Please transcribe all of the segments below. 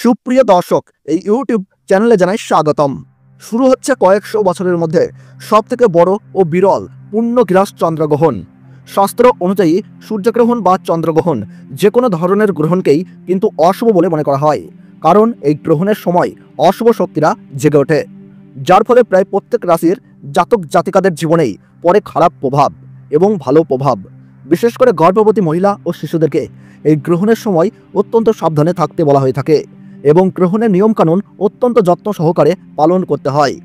সুপ্রিয় দর্শক, এই ইউটিউব চ্যানেলে জানাই স্বাগতম। শুরু হচ্ছে কয়েকশো বছরের মধ্যে সবথেকে বড় ও বিরল পূর্ণগ্রাস চন্দ্রগ্রহণ। শাস্ত্র অনুযায়ী সূর্যগ্রহণ বা চন্দ্রগ্রহণ যে কোনো ধরনের গ্রহণকেই কিন্তু অশুভ বলে মনে করা হয়, কারণ এই গ্রহণের সময় অশুভ শক্তিরা জেগে ওঠে, যার ফলে প্রায় প্রত্যেক রাশির জাতক জাতিকাদের জীবনেই পড়ে খারাপ প্রভাব এবং ভালো প্রভাব। বিশেষ করে গর্ভবতী মহিলা ও শিশুদেরকে এই গ্রহণের সময় অত্যন্ত সাবধানে থাকতে বলা হয়ে থাকে এবং গ্রহণের নিয়মকানুন অত্যন্ত যত্ন সহকারে পালন করতে হয়।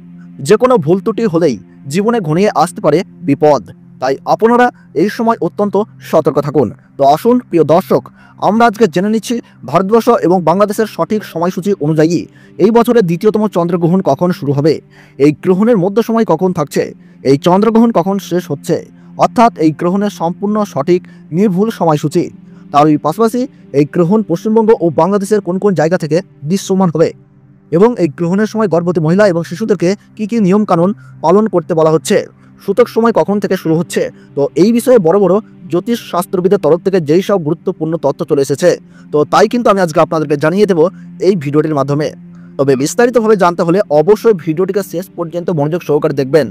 যে কোনো ভুল ত্রুটি হলেই জীবনে ঘনিয়ে আসতে পারে বিপদ, তাই আপনারা এই সময় অত্যন্ত সতর্ক থাকুন। তো আসুন প্রিয় দর্শক, আমরা আজকে জেনে নিচ্ছি ভারতবর্ষ এবং বাংলাদেশের সঠিক সময়সূচি অনুযায়ী এই বছরের দ্বিতীয়তম চন্দ্রগ্রহণ কখন শুরু হবে, এই গ্রহণের মধ্য সময় কখন থাকছে, এই চন্দ্রগ্রহণ কখন শেষ হচ্ছে, অর্থাৎ এই গ্রহণের সম্পূর্ণ সঠিক নির্ভুল সময়সূচি। তার পাশাপাশি এই গ্রহণ পশ্চিমবঙ্গ ও বাংলাদেশের কোন কোন জায়গা থেকে দৃশ্যমান হবে এবং এই গ্রহণের সময় গর্ভবতী মহিলা এবং শিশুদেরকে কি কি নিয়মকানুন পালন করতে বলা হচ্ছে, সূতক সময় কখন থেকে শুরু হচ্ছে। তো এই বিষয়ে বড় বড় জ্যোতিষ শাস্ত্রবিদের তরফ থেকে যেই সব গুরুত্বপূর্ণ তথ্য চলে এসেছে, তো তাই কিন্তু আমি আজকে আপনাদেরকে জানিয়ে দেব এই ভিডিওটির মাধ্যমে। তবে বিস্তারিতভাবে জানতে হলে অবশ্যই ভিডিওটিকে শেষ পর্যন্ত মনোযোগ সহকারে দেখবেন।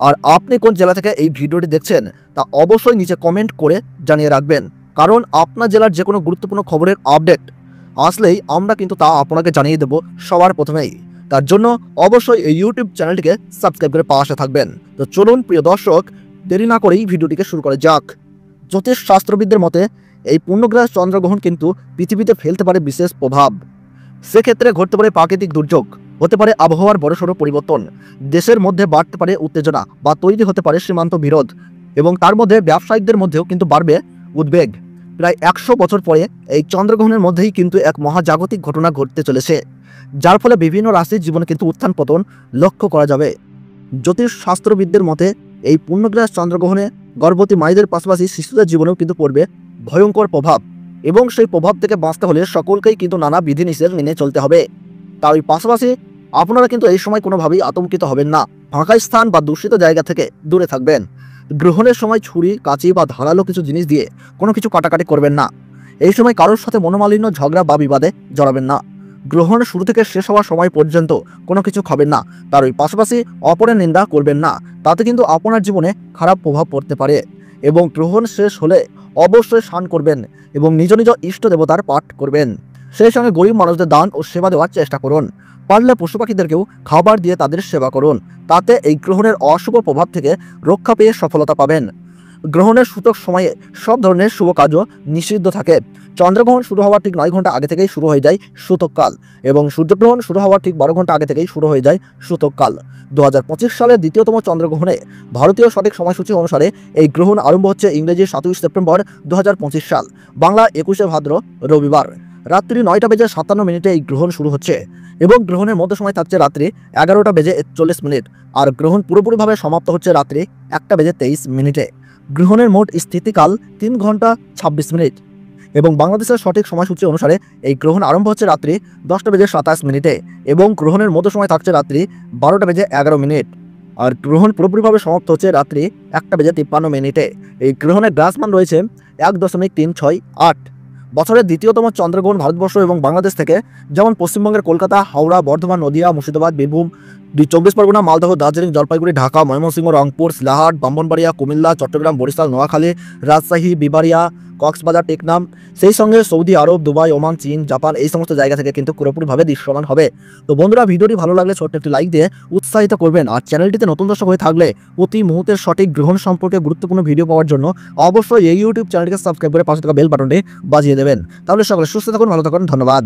আর আপনি কোন জেলা থেকে এই ভিডিওটি দেখছেন তা অবশ্যই নিচে কমেন্ট করে জানিয়ে রাখবেন, কারণ আপনার জেলার যে কোনো গুরুত্বপূর্ণ খবরের আপডেট আসলেই আমরা কিন্তু তা আপনাকে জানিয়ে দেব সবার প্রথমেই। তার জন্য অবশ্যই এই ইউটিউব চ্যানেলটিকে সাবস্ক্রাইব করে পাশে থাকবেন। তো চলুন প্রিয় দর্শক, দেরি না করেই ভিডিওটিকে শুরু করা যাক। জ্যোতিষ শাস্ত্রবিদদের মতে এই পূর্ণগ্রাস চন্দ্রগ্রহণ কিন্তু পৃথিবীতে ফেলতে পারে বিশেষ প্রভাব। সেক্ষেত্রে ঘটতে পারে প্রাকৃতিক দুর্যোগ, হতে পারে আবহাওয়ার বড়সড় পরিবর্তন, দেশের মধ্যে বাড়তে পারে উত্তেজনা বা তৈরি হতে পারে সীমান্ত বিরোধ, এবং তার মধ্যে ব্যবসায়িকদের মধ্যেও কিন্তু বাড়বে উদ্বেগ। প্রায় 100 বছর পরে এই চন্দ্রগ্রহণের মধ্যেই কিন্তু এক মহাজাগতিক ঘটনা ঘটতে চলেছে, যার ফলে বিভিন্ন রাশির জীবনে কিন্তু উত্থান পতন লক্ষ্য করা যাবে। জ্যোতিষ শাস্ত্রবিদদের মতে এই পূর্ণগ্রাস চন্দ্রগ্রহণে গর্ভবতী মায়েদের পাশাপাশি শিশুদের জীবনেও কিন্তু পড়বে ভয়ঙ্কর প্রভাব, এবং সেই প্রভাব থেকে বাঁচতে হলে সকলকেই কিন্তু নানা বিধিনিষেধ মেনে চলতে হবে। তার পাশাপাশি আপনারা কিন্তু এই সময় কোনোভাবেই আতঙ্কিত হবেন না, ফাঁকা স্থান বা দূষিত জায়গা থেকে দূরে থাকবেন। গ্রহণের সময় ছুরি, কাঁচি বা ধারালো কিছু জিনিস দিয়ে কোনো কিছু কাটাকাটি করবেন না। এই সময় কারোর সাথে মনোমালিন্য, ঝগড়া বা বিবাদে জড়াবেন না। গ্রহণ শুরু থেকে শেষ হওয়ার সময় পর্যন্ত কোনো কিছু খাবেন না। তার পাশাপাশি অপরের নিন্দা করবেন না, তাতে কিন্তু আপনার জীবনে খারাপ প্রভাব পড়তে পারে। এবং গ্রহণ শেষ হলে অবশ্যই স্নান করবেন এবং নিজ নিজ ইষ্ট দেবতার পাঠ করবেন। সেই সঙ্গে গরিব মানুষদের দান ও সেবা দেওয়ার চেষ্টা করুন। পারলে পশু পাখিদেরকেও খাবার দিয়ে তাদের সেবা করুন, তাতে এই গ্রহণের অশুভ প্রভাব থেকে রক্ষা পেয়ে সফলতা পাবেন। গ্রহণের সূতক সময়ে সব ধরনের শুভ কাজও নিষিদ্ধ থাকে। চন্দ্রগ্রহণ শুরু হওয়ার ঠিক 9 ঘন্টা আগে থেকেই শুরু হয়ে যায় সূতককাল, এবং সূর্যগ্রহণ শুরু হওয়ার ঠিক 12 ঘন্টা আগে থেকেই শুরু হয়ে যায় সূতককাল। 2025 সালের দ্বিতীয়তম চন্দ্রগ্রহণে ভারতীয় সঠিক সময়সূচি অনুসারে এই গ্রহণ আরম্ভ হচ্ছে ইংরেজি 27 সেপ্টেম্বর 2025 সাল, বাংলা 21শে ভাদ্র রবিবার রাত্রি 9:57 এই গ্রহণ শুরু হচ্ছে, এবং গ্রহণের মধ্য সময় থাকছে রাত্রি 11:41। আর গ্রহণ পুরোপুরিভাবে সমাপ্ত হচ্ছে রাত্রি 1:23। গ্রহণের মোট স্থিতিকাল 3 ঘন্টা 26 মিনিট, এবং বাংলাদেশের সঠিক সময়সূচি অনুসারে এই গ্রহণ আরম্ভ হচ্ছে রাত্রি 10:27 এবং গ্রহণের মধ্য সময় থাকছে রাত্রি 12:11। আর গ্রহণ পুরোপুরিভাবে সমাপ্ত হচ্ছে রাত্রি 1:53। এই গ্রহণের গ্রাসমান রয়েছে 1.368। বছরের দ্বিতীয়তম চন্দ্রগ্রহণ ভারতবর্ষ এবং বাংলাদেশ থেকে, যেমন পশ্চিমবঙ্গের কলকাতা, হাওড়া, বর্ধমান, নদিয়া, মুর্শিদাবাদ, বীরভূম, 24 পরগনা, মালদহ, দার্জিলিং, জলপাইগুড়ি, ঢাকা, ময়মনসিংহ, রংপুর, সিলাহাট, ব্রাহ্মণবাড়িয়া, কুমিল্লা, চট্টগ্রাম, বরিশাল, নোয়াখালী, রাজশাহী, বিবাড়িয়া, কক্সবাজার, টেকনাম, সেই সঙ্গে সৌদি আরব, দুবাই, ওমান, চীন, জাপান, এই সমস্ত জায়গা থেকে কিন্তু পুরোপুরিভাবে দৃশ্যমান হবে। তো বন্ধুরা, ভিডিওটি ভালো লাগলে ছোট্ট একটি লাইক দিয়ে উৎসাহিত করবেন। আর চ্যানেলটিতে নতুন দর্শক হয়ে থাকলে প্রতি মুহূর্তের সঠিক গ্রহণ সম্পর্কে গুরুত্বপূর্ণ ভিডিও পাওয়ার জন্য অবশ্যই এই ইউটিউব চ্যানেলটিকে সাবস্ক্রাইব করে পাশে থাকা বেল বাটনটি বাজিয়ে দেবেন। তাহলে সকলে সুস্থ থাকুন, ভালো থাকুন, ধন্যবাদ।